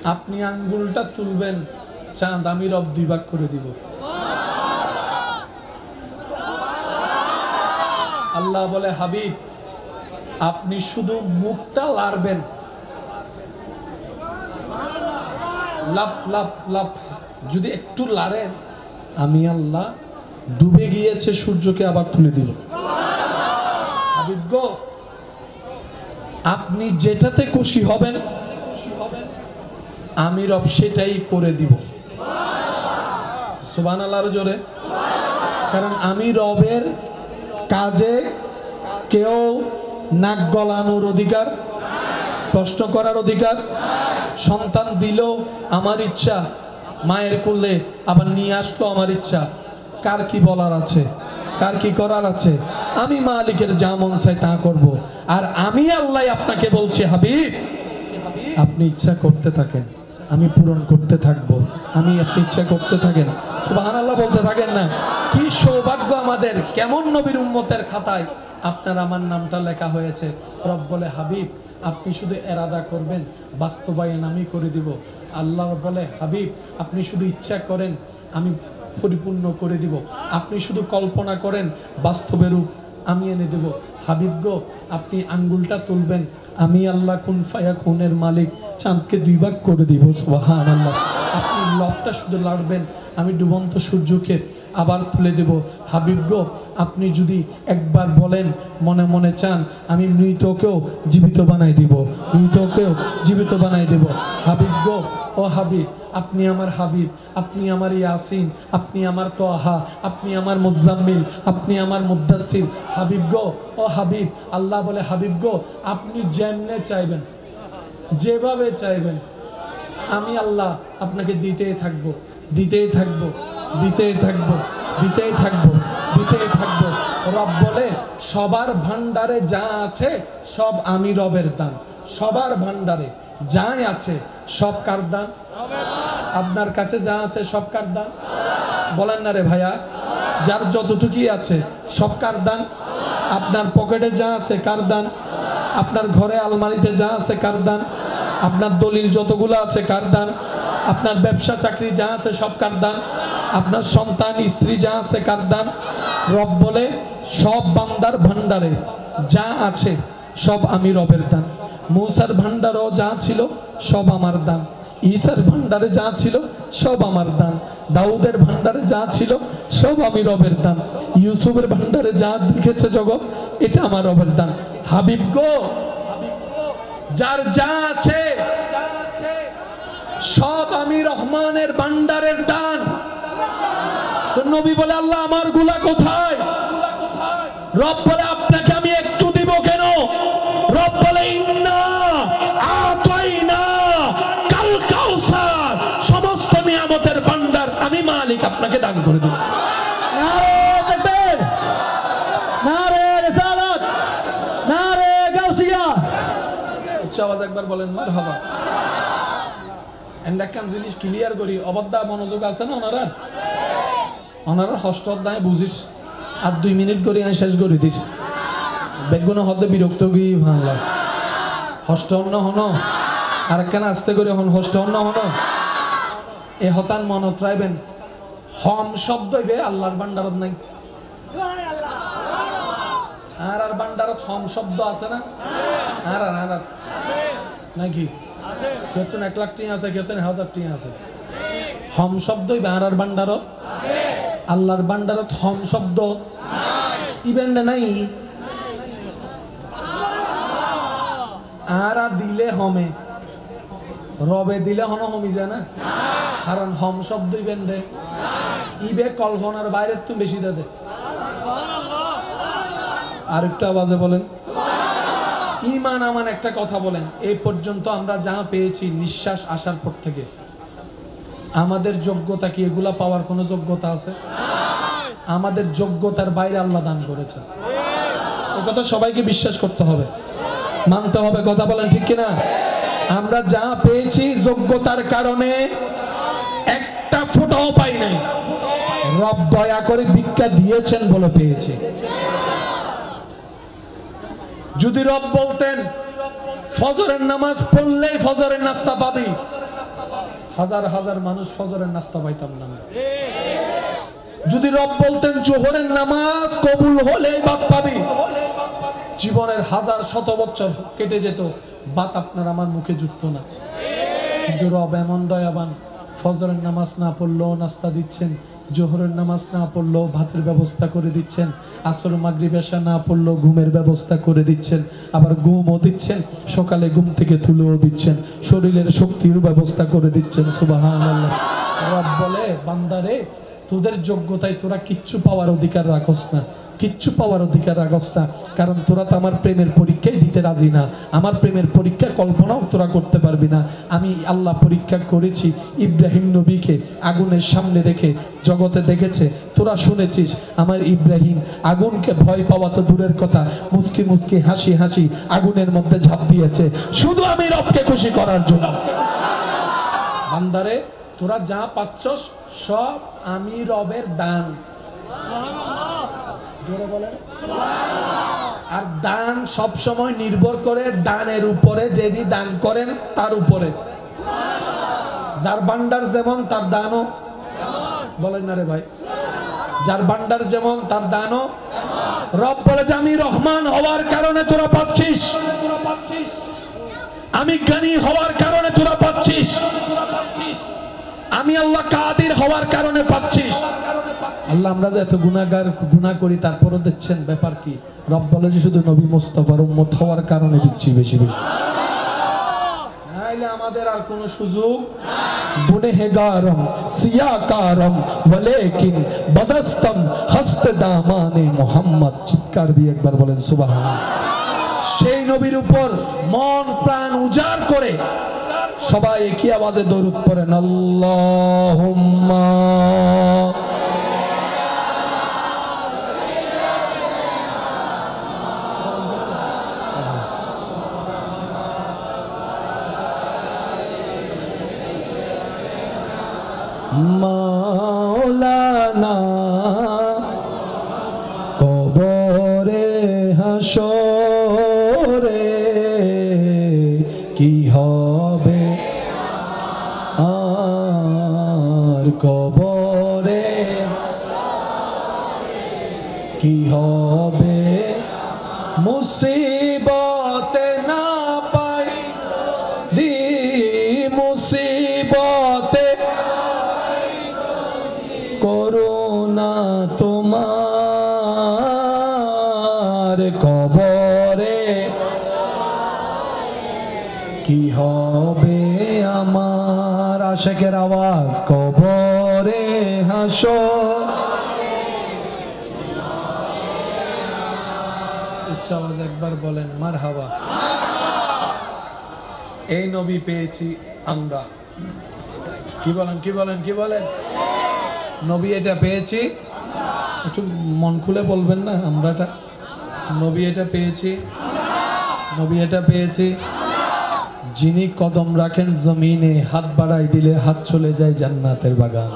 আপনি আঙ্গুলটা তুলবেন চাঁদ আমি রব দুই ভাগ করে দিব আল্লাহ বলে হাবিব আপনি শুধু মুখটা লাড়বেন লাপ লাপ লাপ যদি একটু লাড়েন আমি আল্লাহ ডুবে গিয়েছে সূর্যকে আবার তুলে দিব হাবিব গো আপনি যেটাতে খুশি হবেন আমি রব সেটাই করে দিব সুবহানাল্লাহর জোরে কারণ আমি রবের কাজে কেউ নাক গলানোর অধিকার প্রশ্ন করার অধিকার সন্তান দিল আমার ইচ্ছা মায়ের কোলে আবার নিয়ে আসলো আমার ইচ্ছা কার কি বলার আছে কার কি করার আছে আমি মালিকের যা মন চাই তা করব আর আমি আল্লাহ আপনাকে বলছি হাবিব আপনি ইচ্ছা করতে থাকেন, আমি পূরণ করতে থাকবো। আপনি ইচ্ছা করতে থাকেন, সুবহানাল্লাহ বলতে থাকেন না। কি সৌভাগ্য আমাদের, কেমন নবীর উম্মতের খাতায় আপনার আমার নামটা লেখা হয়েছে। রব বলে হাবিব আপনি শুধু এরাদা করবেন, বাস্তবায়ন আমি করে দিব। আল্লাহ বলে হাবিব আপনি শুধু ইচ্ছা করেন, আমি পরিপূর্ণ করে দিব। আপনি শুধু কল্পনা করেন, বাস্তবের রূপ আমি এনে দেব। হাবিব গো আপনি আঙ্গুলটা তুলবেন, আমি আল্লাহ কুন ফায়াকুনের মালিক চাঁদকে 2 ভাগ করে দিব। সুবহানাল্লাহ। আপনি লবটা শুধু লাড়বেন, আমি ডুবন্ত সূর্যকে আবার তুলে দেব। হাবিব গো আপনি যদি একবার বলেন, মনে মনে চান, আমি মৃতকেও জীবিত বানাই দিব, মৃতকেও জীবিত বানাই দেব। হাবিব গো ও হাবিব আপনি আমার হাবিব, আপনি আমার ইয়াসিন, আপনি আমার তোহা, আপনি আমার মুজাম্মিল, আপনি আমার মুদ্দাসির। হাবিব গো ও হাবিব, আল্লাহ বলে হাবিব গো আপনি যেমনে চাইবেন, যেভাবে চাইবেন, আমি আল্লাহ আপনাকে দিতেই থাকবো, দিতেই থাকবো, দিতেই থাকবো, দিতেই থাকবো, দিতেই থাকবো। রব বলে সবার ভান্ডারে যা আছে সব আমি রবের দান। সবার ভান্ডারে যাই আছে সব কার দান? আপনার কাছে যা আছে সব কার দান? বলেন না রে ভাইয়া, যার যতটুকুই আছে সব কার দান? আপনার পকেটে যা আছে কার দান? আপনার ঘরে আলমারিতে যা আছে কার দান? আপনার দলিল যতগুলো আছে কার দান? আপনার ব্যবসা চাকরি যা আছে সব কার দান? আপনার সন্তান স্ত্রী যা আছে কার দান? রব বলে সব বান্দার ভান্ডারে যা আছে সব আমি রবের দান। মূসার ভান্ডারও যা ছিল সব আমার দান, ঈসার ভান্ডারে যা ছিল সব আমার দান, দাউদের ভান্ডারে যা ছিল সব আমি রবের দান, ইউসুফের ভান্ডারে যা দেখেছে জগৎ এটা আমার রবের দান। হাবিব গো যার যা আছে সব আমি রহমানের ভান্ডারের দান। তো নবী বলে আল্লাহ আমার গুলা কোথায়? রব বলে আপনাকে আমি একটু দিব কেন? রব বলে ইন্না আতাইনা কাল কাউসার, সমস্ত নিয়ামতের ভান্ডার আমি মালিক আপনাকে দান করে দেব। নারে তাকবীর, নারে রিসালাত, নারে গাউসিয়া। উচ্চ আওয়াজ একবার বলেন মারহাবা। একখান জিনিস ক্লিয়ার করি, অবদ্ধা মনোযোগ আছে না ওনারা? ওনারা ষষ্ঠ অধ্যায় বুঝিস আর 2 মিনিট করে আমি শেষ করে দিস। বেগুন হতে বিরক্ত গিয়ে ভাঙলাম। ষষ্ঠ অন্ন হন আর একখানা আস্তে করে হন, ষষ্ঠ অন্ন হন এ হতান মনত রাখবেন। হম শব্দ আল্লাহর ভান্ডারত নাই, আর ভান্ডারত হম শব্দ আছে না? আর নাকি কেতন 1 লাখ টিয়া আছে, কেতন 1000 টিয়া আছে। হম শব্দ আর ভান্ডারত, আল্লাহর ভান্ডারত হম শব্দ ইবেন নাই। আর দিলে হমে, রবে দিলে হন হমি যায় না, কারণ হম শব্দ ইবেন রে ইবে কল্পনার বাইরে তুমি বেশি দে। আর একটু আওয়াজে বলেন ইমান আমান একটা কথা বলেন। এই পর্যন্ত আমরা যা পেয়েছি নিঃশ্বাস আসার পর থেকে, আমাদের যোগ্যতা কি এগুলা পাওয়ার কোনো যোগ্যতা আছে? আমাদের যোগ্যতার বাইরে আল্লাহ দান করেছে। এই কথা সবাইকে বিশ্বাস করতে হবে, মানতে হবে। কথা বলেন ঠিক কিনা? আমরা যা পেয়েছি যোগ্যতার কারণে একটা ফোঁটাও পাই নাই, রব দয়া করে ভিক্ষা দিয়েছেন বলে পেয়েছি। যদি রব বলতেন ফজরের নামাজ পড়লেই ফজরের নাস্তা পাবি, হাজার হাজার মানুষ ফজরের নাস্তা পাইতাম না। যদি রব বলতেন জোহরের নামাজ কবুল হলেই বাপ পাবি, জীবনের 1000-শত বছর কেটে যেত, বাত আপনার আমার মুখে জুটত না। কিন্তু রব এমন দয়াবান, ফজরের নামাজ না পড়লেও নাস্তা দিচ্ছেন, জোহরের নামাজ না পড়লেও ভাতের ব্যবস্থা করে দিচ্ছেন, আসর মাগরিব এশা না পড়লেও ঘুমের ব্যবস্থা করে দিচ্ছেন, আবার ঘুমও দিচ্ছেন, সকালে ঘুম থেকে তুলেও দিচ্ছেন, শরীরের শক্তির ব্যবস্থা করে দিচ্ছেন। সুবহানাল্লাহ। রব বলে বান্দারে তোদের যোগ্যতায় তোরা কিচ্ছু পাওয়ার অধিকার রাখস না, কিচ্ছু পাওয়ার অধিকার রাখস না, কারণ তোরা তো আমার প্রেমের পরীক্ষাই দিতে রাজি না। আমার প্রেমের পরীক্ষার কল্পনাও তোরা করতে পারবি না। আমি আল্লাহ পরীক্ষা করেছি ইব্রাহিম নবীকে আগুনের সামনে রেখে, জগতে দেখেছে, তোরা শুনেছিস আমার ইব্রাহিম আগুনকে ভয় পাওয়া তো দূরের কথা, মুস্কি মুস্কি হাসি হাসি আগুনের মধ্যে ঝাঁপ দিয়েছে শুধু আমি রবকে খুশি করার জন্য। বান্দারে, তোরা যা পাচ্ছস সব আমি রবের দান। জোরে বলেন। আর দান সব সময় নির্ভর করে দানের উপরে, যিনি দান করেন তার উপরে। যার ভান্ডার যেমন তার দানও, বলেন না রে ভাই, যার ভান্ডার যেমন তার দানও। রব বলে যে আমি রহমান হওয়ার কারণে তোরা পাচ্ছিস, আমি জ্ঞানী হওয়ার কারণে তোরা পাচ্ছিস, আমি আল্লাহ কাদির হওয়ার কারণে পাচ্ছিস। আল্লাহ আমরা যে এত গুনাহ করি তারপরও দিচ্ছেন, ব্যাপার কি? রব বলে যে শুধু নবী মুস্তাফার উম্মত হওয়ার কারণে দিচ্ছি বেশি বেশি, নাইলে আমাদের আর কোনো সুযোগ। গুনেহগারম সিয়াকারম ওয়ালাকিন বদস্তম হস্ত দামানে মুহাম্মদ। চিৎকার দিয়ে একবার বলেন সুবহানাল্লাহ। সেই নবীর উপর মন প্রাণ উজাড় করে সবাই একই আওয়াজে দরুদ পড়েন, আল্লাহুম্মা মাওলানা কবরে হাসরে কি হবে আর, কবরে কি হবে মুসিবতে না পাই দি, মুসিবতে করোনা তোমার, কবরে কি হবে আমার। আশিকের আওয়াজ, কবরে হাসর। উচ্চ আওয়াজ একবার বলেন মারহাবা। এই নবী পেয়েছি আমরা। কি বলেন, কি বলেন, কি বলেন? নবী এটা পেয়েছি, একটু মন খুলে বলবেন না আমরাটা। নবী এটা পেয়েছি, নবী এটা পেয়েছি। যিনি কদম রাখেন জমিনে, হাত বাড়াই দিলে হাত চলে যায় জান্নাতের বাগান।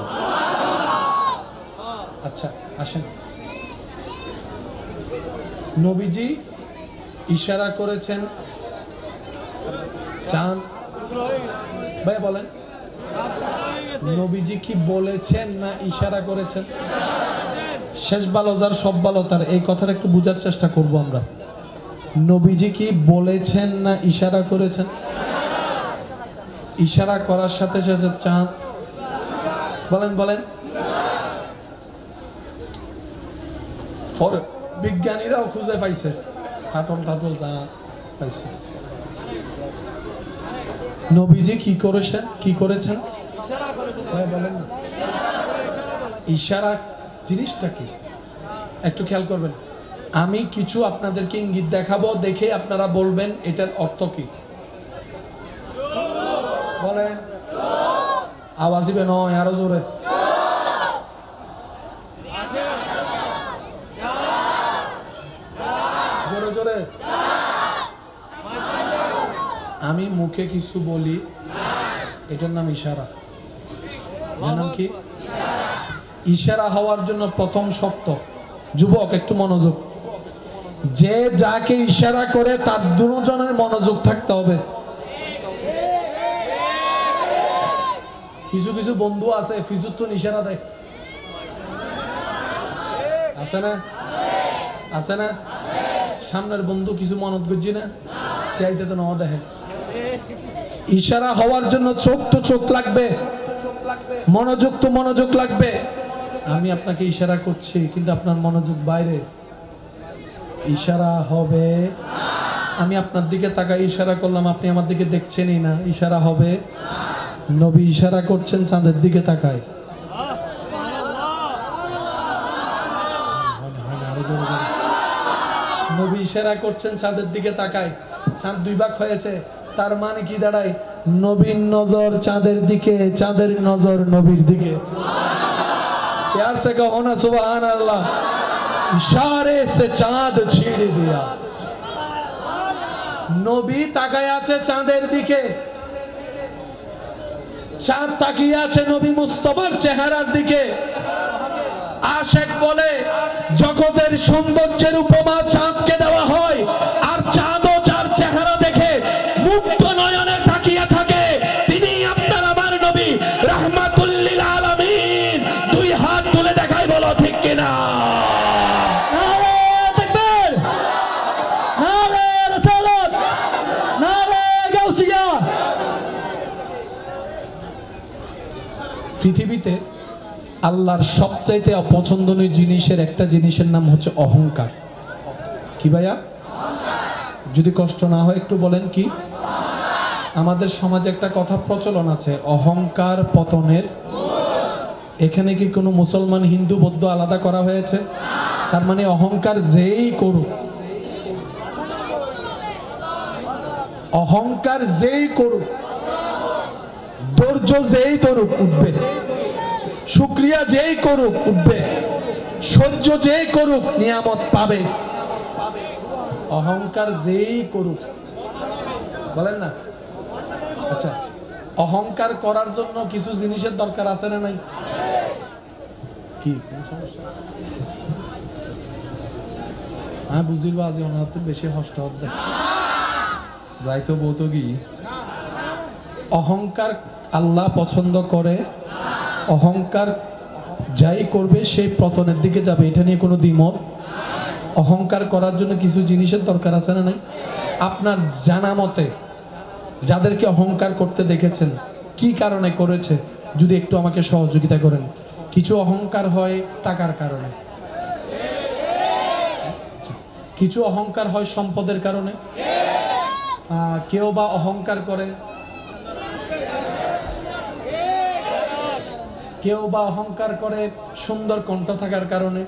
আচ্ছা আসেন, নবীজি ইশারা করেছেন চাঁদ। ভাই বলেন, নবীজি কি বলেছেন না ইশারা করেছেন? শেষ ভালো যার সব ভালো তার, এই কথাটা একটু বোঝার চেষ্টা করব আমরা। নবীজি কি বলেছেন না ইশারা করেছেন? ইশারা করার সাথে সাথে চাঁদ, বলেন বলেন। বিজ্ঞানীরাও খুঁজে পাইছে, কাটল টাটল চাঁদ পাইছে। নবীজি কি করেছেন, কি করেছেন? বলেন না। ইশারা জিনিসটা কি একটু খেয়াল করবেন। আমি কিছু আপনাদেরকে ইঙ্গিত দেখাবো, দেখে আপনারা বলবেন এটার অর্থ কি। বলেন, আওয়াজ দিবে নয়, আরো জোরে। জোরে জোরে। আমি মুখে কিছু বলি, এটার নাম ইশারা। নাম কি? ইশারা হওয়ার জন্য প্রথম শর্ত, যুবক একটু মনোযোগ, যে যাকে ইশারা করে তার দুজনের মনোযোগ থাকতে হবে। কিছু কিছু বন্ধু আছে ফিজুতুন ইশারা দেয়, আছে না? আছে না? সামনের বন্ধু কিছু মনত করছি না, চাইতে তো নাও দেখে। ইশারা হওয়ার জন্য চোখ তো চোখ লাগবে, মনোযোগ তো মনোযোগ লাগবে। আমি আপনাকে ইশারা করছি কিন্তু আপনার মনোযোগ বাইরে, ইশারা হবে। আমি আপনার দিকে তাকাই ইশারা করলাম, আপনি আমার দিকে দেখছেনই না, ইশারা হবে। নবী ইশারা করছেন চাঁদের দিকে তাকায়। ইশারা করছেন চাঁদের দিকে তাকায়, চাঁদ দুই ভাগ হয়েছে, তার মানে কি দাঁড়ায়? নবীর নজর চাঁদের দিকে, চাঁদের নজর নবীর দিকে। प्यार से कहो ना सुभान अल्लाह। इशारे से चांद छेड़ दिया। নবী তাকায় আছে চাঁদের দিকে, চাঁদ তাকিয়ে আছে নবী মুস্তাফার চেহারার দিকে। আশেক বলে জগতের সৌন্দর্যের উপমা চাঁদকে দেওয়া হয়, আর চাঁদও যার চেহারা দেখে মুক্ত নয়নে তাকিয়ে থাকে, তিনি আপনার আমার নবী রাহমাতুল লিল আলামিন। দুই হাত তুলে দেখাই, বলো ঠিক কিনা? নারে তাকবীর, নারে রিসালাত, নারে গাউসিয়া। পৃথিবীতে আল্লাহর সবচাইতে অপছন্দনীয় জিনিসের একটা জিনিসের নাম হচ্ছে অহংকার। কি ভাইয়া? যদি কষ্ট না হয় একটু বলেন কি? আমাদের সমাজে একটা কথা প্রচলন আছে, অহংকার পতনের। এখানে কি কোনো মুসলমান হিন্দু বৌদ্ধ আলাদা করা হয়েছে? তার মানে অহংকার যেই করুক, অহংকার যেই করুক, ধৈর্য যেই ধরুক উঠবে, শুকরিয়া যেই করুক উঠবে, সহ্য যেই করুক নিয়ামত পাবে। অহংকার যেই করুক, বলেন না? আচ্ছা, অহংকার করার জন্য কিছু জিনিসের দরকার আছে না নাই? কি সমস্যা? হ্যাঁ বুঝিল, আজ ওনার তো বেশি কষ্ট হবে, রাইতো বউতো কি। অহংকার আল্লাহ পছন্দ করে, অহংকার যাই করবে সেই পতনের দিকে যাবে, এটা নিয়ে কোনো দ্বিমত। অহংকার করার জন্য কিছু জিনিসের দরকার আছে না নাই? আপনার জানা মতে যাদেরকে অহংকার করতে দেখেছেন, কি কারণে করেছে যদি একটু আমাকে সহযোগিতা করেন। কিছু অহংকার হয় টাকার কারণে, কিছু অহংকার হয় সম্পদের কারণে, কেউ বা অহংকার করে, কেউ বা অহংকার করে সুন্দর কণ্ঠ থাকার কারণে,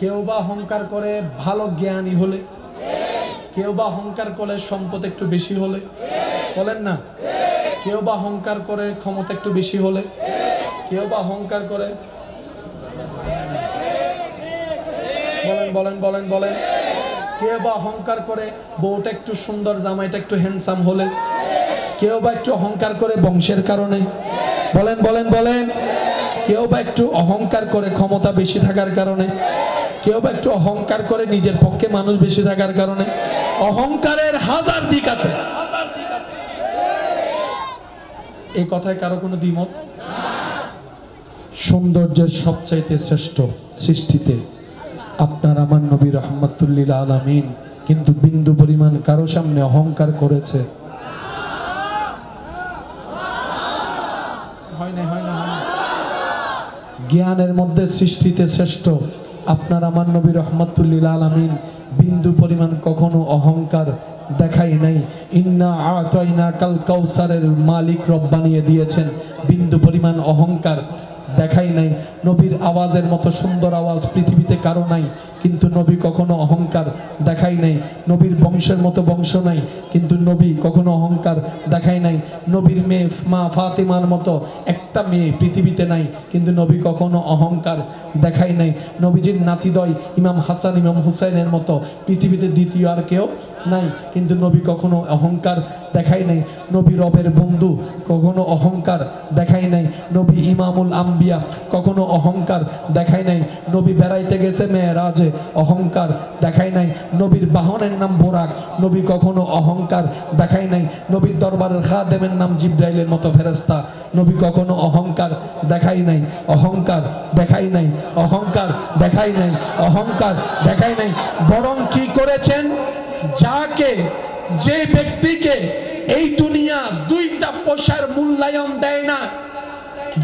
কেউ বা অহংকার করে ভালো জ্ঞানী হলে, কেউ বা অহংকার করে সম্পদ একটু বেশি হলে, বলেন না? কেউ বা অহংকার করে ক্ষমতা একটু বেশি হলে, কেউ বা অহংকার করে, বলেন বলেন বলেন বলেন, কেউ বা অহংকার করে বউটা একটু সুন্দর, জামাইটা একটু হ্যান্ডসাম হলে, কেউ বা একটু অহংকার করে বংশের কারণে, বলেন বলেন বলেন, কেউ বা একটু অহংকার করে ক্ষমতা বেশি থাকার কারণে, কেউ বা একটু অহংকার করে নিজের পক্ষে মানুষ বেশি থাকার কারণে। অহংকারের হাজার দিক আছে, এই কথায় কারো কোনো দ্বিমত? সৌন্দর্যের সবচাইতে শ্রেষ্ঠ সৃষ্টিতে আপনার আমার নবী রাহমাতুল লিল আলামিন কিন্তু বিন্দু পরিমাণ কারো সামনে অহংকার করেছে? হয় না, হয় না, হয় না। জ্ঞানের মধ্যে সৃষ্টিতে শ্রেষ্ঠ আপনার আমার নবী রাহমাতুল লিল আলামিন বিন্দু পরিমাণ কখনো অহংকার দেখাই নাই। ইন্না আতাইনা কাল কাউসারের মালিক রব বানিয়ে দিয়েছেন, বিন্দু পরিমাণ অহংকার দেখাই নাই। নবীর আওয়াজের মতো সুন্দর আওয়াজ পৃথিবীতে কারো নাই, কিন্তু নবী কখনো অহংকার দেখাই নাই। নবীর বংশের মতো বংশ নাই, কিন্তু নবী কখনো অহংকার দেখাই নাই। নবীর মেয়ে মা ফাতিমার মতো একটা মেয়ে পৃথিবীতে নাই, কিন্তু নবী কখনো অহংকার দেখাই নাই। নবীজির নাতিদ্বয় ইমাম হাসান ইমাম হুসাইনের মতো পৃথিবীতে দ্বিতীয় আর কেউ নাই, কিন্তু নবী কখনো অহংকার দেখাই নাই। নবী রবের বন্ধু, কখনো অহংকার দেখাই নাই। নবী ইমামুল আম্বিয়া, কখনো অহংকার দেখাই নাই। নবী বেড়াইতে গেছে মেরাজে, অহংকার দেখাই নাই। নবীর বাহনের নাম বোরাক, নবী কখনো অহংকার দেখাই নাই। নবীর দরবারের খাদেমের নাম জিব্রাইলের মতো ফেরেশতা, নবী কখনো অহংকার দেখাই নাই। অহংকার দেখাই নাই, অহংকার দেখাই নাই, অহংকার দেখাই নাই। বরং কি করেছেন? যাকে, যে ব্যক্তিকে এই দুনিয়া দুইটা পয়সার মূল্যায়ন দেয় না,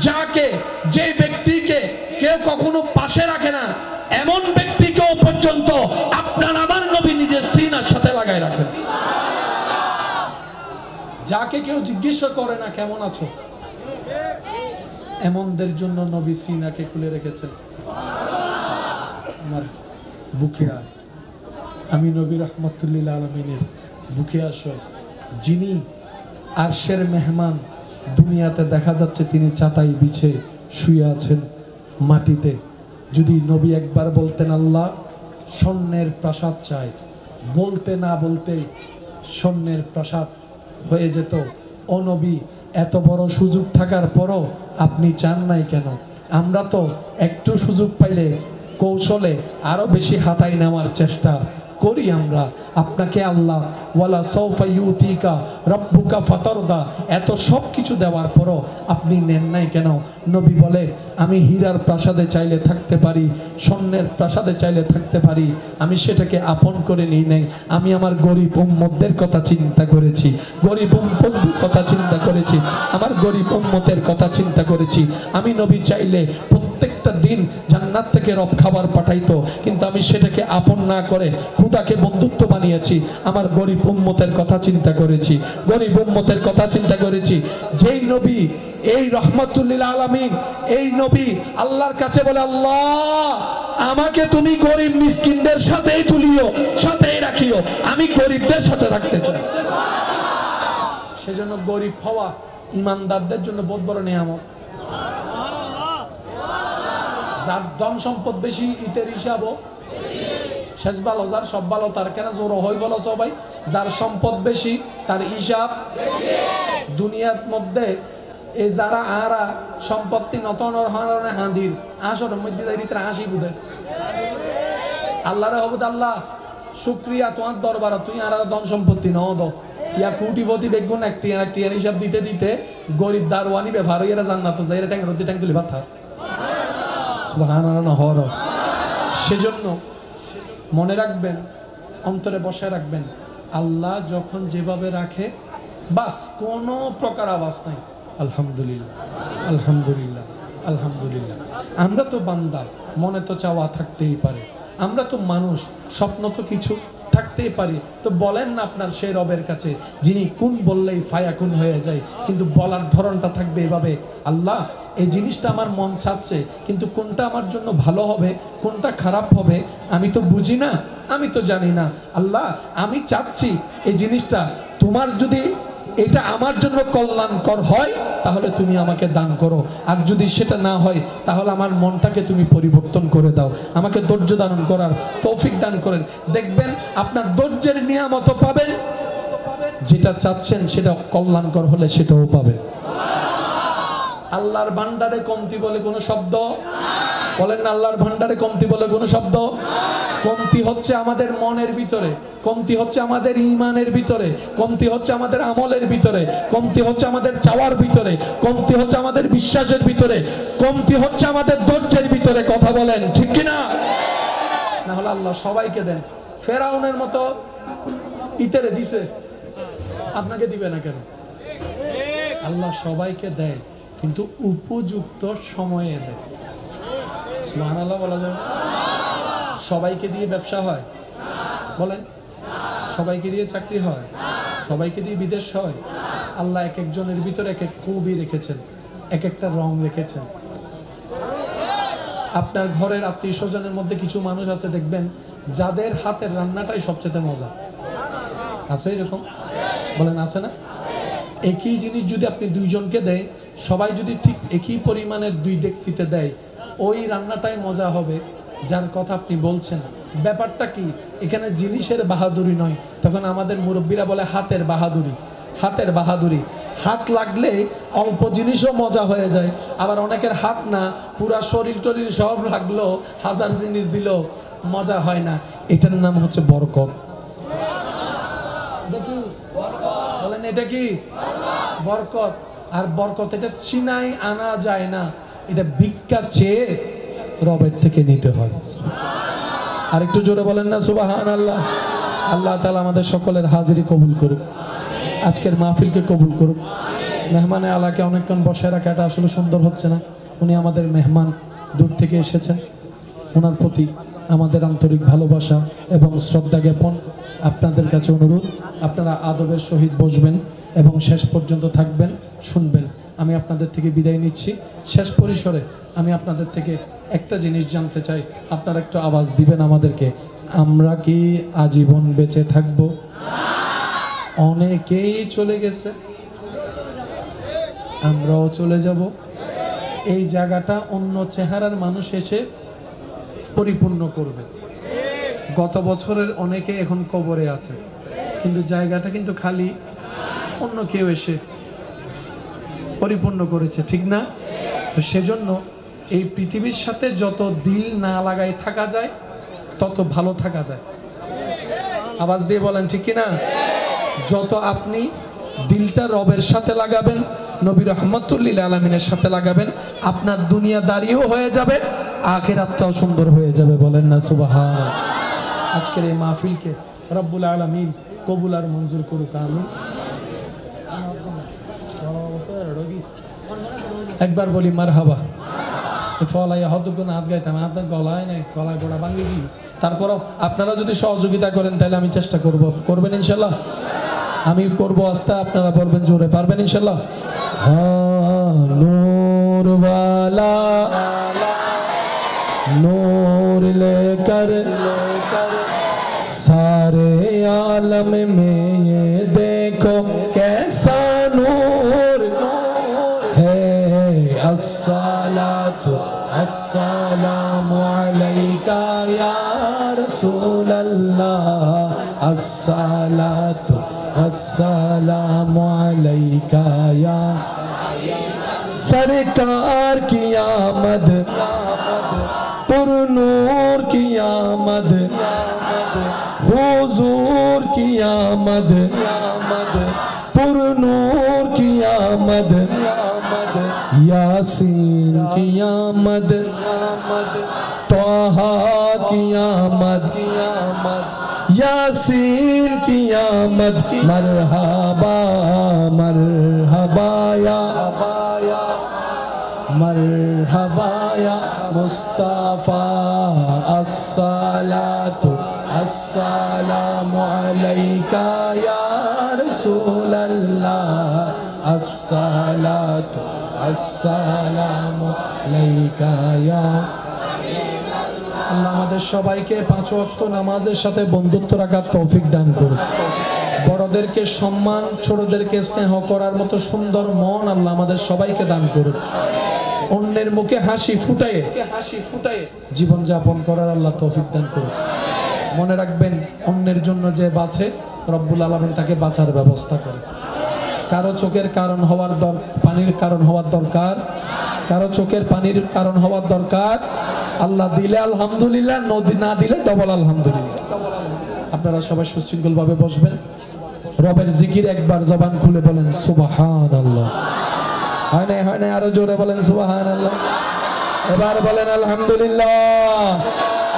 যাকে, যে ব্যক্তিকে কেউ কখনো পাশে রাখে না, এমন ব্যক্তিকেও পর্যন্ত আপনার আমার নবী নিজের সিনার সাথে লাগাই রাখেন। যাকে কেউ জিজ্ঞেস করে না কেমন আছো, এমনদের জন্য নবী সিনাকে খুলে রেখেছেন। আমার বুকে আমি নবী রহমতুল্লিল আলমিনের বুকে আসো, যিনি আরশের মেহমান, দুনিয়াতে দেখা যাচ্ছে তিনি চাটাই বিছে শুয়ে আছেন মাটিতে। যদি নবী একবার বলতেন আল্লাহ স্বর্ণের প্রাসাদ চাই, বলতে না বলতে স্বর্ণের প্রাসাদ হয়ে যেত। ও নবী, এত বড় সুযোগ থাকার পরও আপনি চান নাই কেন? আমরা তো একটু সুযোগ পাইলে কৌশলে আরো বেশি হাতায় নেওয়ার চেষ্টা করি আমরা। আপনাকে আল্লাহ ওয়ালা সাউফা ইউতিকা রাব্বুকা ফাতারদা এত সব কিছু দেওয়ার পরও আপনি নেন নাই কেন? নবী বলে আমি হীরার প্রাসাদে চাইলে থাকতে পারি, স্বর্ণের প্রাসাদে চাইলে থাকতে পারি, আমি সেটাকে আপন করে নিই নাই। আমি আমার গরিব উম্মতদের কথা চিন্তা করেছি, গরিব উম্মতদের কথা চিন্তা করেছি, আমার গরিব উম্মতের কথা চিন্তা করেছি। আমি নবী চাইলে প্রত্যেকটা দিন জান্নাত থেকে রব খাবার পাঠাইতো, কিন্তু আমি সেটাকে আপন না করে খুদাকে বন্ধুত্ব বানিয়েছি। আমার গরিব উম্মতের কথা চিন্তা করেছি, গরিব উম্মতের কথা চিন্তা করেছি। যেই নবী এই রহমতুল্লিল আলামিন, এই নবী আল্লাহর কাছে বলে আল্লাহ আমাকে তুমি গরিব মিসকিনদের সাথেই তুলিও, সাথেই রাখিও, আমি গরিবদের সাথে রাখতে চাই। সেজন্য গরিব হওয়া ইমানদারদের জন্য বহুত বড় নিয়ামত। যার ধন সম্পদ বেশি ইতের হিসাবও শেষ ভালো, যার সব ভালো তার কেন জোর হয়ে গেল সবাই। যার সম্পদ বেশি তার হিসাব দুনিয়ার মধ্যে এই যারা আরা সম্পত্তি নতনর হরণে হাঁদির আসরের মধ্যে হাসি বুঝে আল্লাহরে হবুদ আল্লাহ শুক্রিয়া তোমার দরবার, তুই আর ধন সম্পত্তি ন দ ইয়া কোটিপতি বেগুন একটি হিসাব দিতে দিতে গরিব দারওয়ানি ব্যবহার হইয়া জান্নাত যাই ট্যাং রতি ট্যাং তুলি ভাত। সেজন্য মনে রাখবেন, অন্তরে বসায় রাখবেন, আল্লাহ যখন যেভাবে রাখে বাস কোনো প্রকার আওয়াজ নাই। আলহামদুলিল্লাহ, আলহামদুলিল্লাহ, আলহামদুলিল্লাহ। আমরা তো বান্দা, মনে তো চাওয়া থাকতেই পারে, আমরা তো মানুষ, স্বপ্ন তো কিছু থাকতেই পারি। তো বলেন না আপনার সেই রবের কাছে যিনি কোন বললেই ফায়াকুন হয়ে যায়, কিন্তু বলার ধরনটা থাকবে এভাবে, আল্লাহ এই জিনিসটা আমার মন চাচ্ছে, কিন্তু কোনটা আমার জন্য ভালো হবে কোনটা খারাপ হবে আমি তো বুঝি না, আমি তো জানি না। আল্লাহ আমি চাচ্ছি এই জিনিসটা তোমার যদি এটা আমার জন্য কল্যাণকর হয় তাহলে তুমি আমাকে দান করো, আর যদি সেটা না হয় তাহলে আমার মনটাকে তুমি পরিবর্তন করে দাও, আমাকে ধৈর্য ধারণ করার তৌফিক দান করেন। দেখবেন আপনার ধৈর্যের নিয়ামত পাবেন, যেটা চাচ্ছেন সেটা কল্যাণকর হলে সেটাও পাবেন। আল্লাহর ভান্ডারে কমতি বলে কোনো শব্দ বলেন না, আল্লাহর ভান্ডারে কমতি বলে কোনো শব্দ। কমতি হচ্ছে আমাদের মনের ভিতরে, কমতি হচ্ছে আমাদের ঈমানের ভিতরে, কমতি হচ্ছে আমাদের আমলের ভিতরে, কমতি হচ্ছে আমাদের চাওয়ার ভিতরে, কমতি হচ্ছে আমাদের বিশ্বাসের ভিতরে, কমতি হচ্ছে আমাদের ধৈর্যের ভিতরে। কথা বলেন ঠিক কিনা? না হলে আল্লাহ সবাইকে দেন। ফেরাউনের মতো ইতেরে দিছে, আপনাকে দিবে না কেন? আল্লাহ সবাইকে দেয় কিন্তু উপযুক্ত সময়ে দেয়। সুবহানাল্লাহ বলা যায়? সবাইকে দিয়ে ব্যবসা হয় বলেন? সবাইকে দিয়ে চাকরি হয়? সবাইকে দিয়ে বিদেশ হয়? আল্লাহ এক একজনের ভিতরে এক এক খুবই রেখেছেন, এক একটা রং রেখেছেন। আপনার ঘরের আত্মীয় স্বজনের মধ্যে কিছু মানুষ আছে দেখবেন যাদের হাতের রান্নাটাই সবচেয়ে মজা। আছে এরকম? বলেন আছে না? একই জিনিস যদি আপনি দুইজনকে দেয়, সবাই যদি ঠিক একই পরিমাণের দুই ডেকচিতে দেয়, ওই রান্নাটাই মজা হবে যার কথা আপনি বলছেন। ব্যাপারটা কি? এখানে জিনিসের বাহাদুরি নয়, তখন আমাদের মুরব্বীরা বলে হাতের বাহাদুরি। হাতের বাহাদুরি, হাত লাগলে অল্প জিনিসও মজা হয়ে যায়, আবার অনেকের হাত না, পুরা শরীর টরীর সব লাগলো, হাজার জিনিস দিল, মজা হয় না। এটার নাম হচ্ছে বরকত। দেখি বলেন এটা কি? বরকত। আর বরকত এটা ছিনাই আনা যায় না, এটা ভিক্ষা চেয়ে রবের থেকে নিতে হয়। আর একটু জোরে বলেন না সুবহানাল্লাহ। আল্লাহ তাআলা আমাদের সকলের হাজিরি কবুল করুক, আজকের মাহফিলকে কবুল করুক। মেহমানে আলাকে অনেকক্ষণ বসায় রাখা এটা আসলে সুন্দর হচ্ছে না। উনি আমাদের মেহমান, দূর থেকে এসেছেন, ওনার প্রতি আমাদের আন্তরিক ভালোবাসা এবং শ্রদ্ধা জ্ঞাপন। আপনাদের কাছে অনুরোধ, আপনারা আদবের সহিত বসবেন এবং শেষ পর্যন্ত থাকবেন, শুনবেন। আমি আপনাদের থেকে বিদায় নিচ্ছি। শেষ পরিসরে আমি আপনাদের থেকে একটা জিনিস জানতে চাই, আপনারা একটু আওয়াজ দিবেন আমাদেরকে। আমরা কি আজীবন বেঁচে থাকব? অনেকেই চলে গেছে, আমরাও চলে যাব। এই জায়গাটা অন্য চেহারার মানুষ এসে পরিপূর্ণ করবে। গত বছরের অনেকে এখন কবরে আছে, কিন্তু জায়গাটা কিন্তু খালি, অন্য কেউ এসে পরিপূর্ণ করেছে, ঠিক না? তো সেজন্য এই পৃথিবীর সাথে যত দিল না লাগাই থাকা যায় তত ভালো থাকা যায়। আওয়াজ দিয়ে বলেন ঠিক কিনা? যত আপনি দিলটা রবের সাথে লাগাবেন, নবী রহমতুল্লিল আলমিনের সাথে লাগাবেন, আপনার দুনিয়াদারিও হয়ে যাবে, আখিরাতটাও সুন্দর হয়ে যাবে। বলেন না সুবহান। আজকের এই মাহফিলকে রব্বুল আলামিন কবুল আর মঞ্জুর করুক, আমিন। একবার বলি মারহাবা। ফলাইয়া হতগুণ হাত গাইতাম, আপনার গলায় নাই, গলায় গোড়া ভাঙি দিই। তারপরও আপনারা যদি সহযোগিতা করেন তাহলে আমি চেষ্টা করব। করবেন ইনশাল্লাহ? আমি করব আস্তে, আপনারা বলবেন জোরে। পারবেন ইনশাল্লাহ? নূর वाला नूर लेकर सारे आलम में ये देखो कैसा नूर है। अस्सलातु अस्सलामु अलैका या रसूल अल्लाह, अस्सलातु अस्सलामु अलैका या सरकार की आमद, पुरनूर की आमद, हुजूर की आमद, पुरनूर की आमद, यासीन की आमद, तोहा की आमद, यासीन की आमद। मरहबा मरहबा या मरहबा या मुस्तफा, अस्सलातु अस्सलामु अलैका या रसूल अल्लाह, अस्सलातु अस्सलामु अलैका या। আল্লাহ আমাদের সবাইকে 5 ওয়াক্ত নামাজের সাথে বন্ধুত্ব রাখার তৌফিক দান করুন। বড়দেরকে সম্মান, ছোটদেরকে স্নেহ করার মতো সুন্দর মন আল্লাহ আমাদের সবাইকে দান করুন। অন্যের মুখে হাসি ফুটায়ে জীবন যাপন করার আল্লাহ তৌফিক দান করুন। মনে রাখবেন, অন্যের জন্য যে বাঁচে রব্বুল আলামিন তাকে বাঁচার ব্যবস্থা করে। কারো চোখের কারণ হওয়ার পানির কারণ হওয়ার দরকার, কারো চোখের পানির কারণ হওয়ার দরকার। আল্লাহ দিলে আলহামদুলিল্লাহ, না দিলে ডবল আলহামদুলিল্লাহ। আপনারা সবাই সুশৃঙ্খল ভাবে বসবেন। রবের জিকির একবার জবান খুলে বলেন সুবহানাল্লাহ। হয় না? আরো জোরে বলেন সুবহানাল্লাহ। এবার বলেন আলহামদুলিল্লাহ।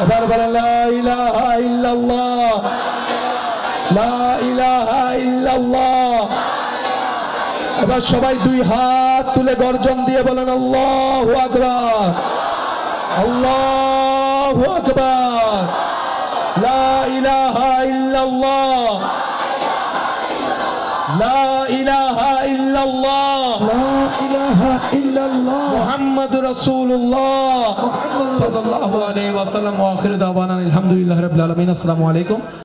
এবার বলেন লা ইলাহা ইল্লাল্লাহ, লা ইলাহা ইল্লাল্লাহ। এবার সবাই 2 হাত তুলে গর্জন দিয়ে বলেন আল্লাহু আকবার, আল্লাহু আকবার, লা ইলাহা ইল্লাল্লাহ, লা ইলাহা ইল্লাল্লাহ, লা ইলাহা ইল্লাল্লাহ, মুহাম্মাদুর রাসূলুল্লাহ সাল্লাল্লাহু আলাইহি ওয়াসাল্লাম। ওয়া আখিরু দাওয়ানা আলহামদুলিল্লাহি রাব্বিল আলামিন। আসসালামু আলাইকুম।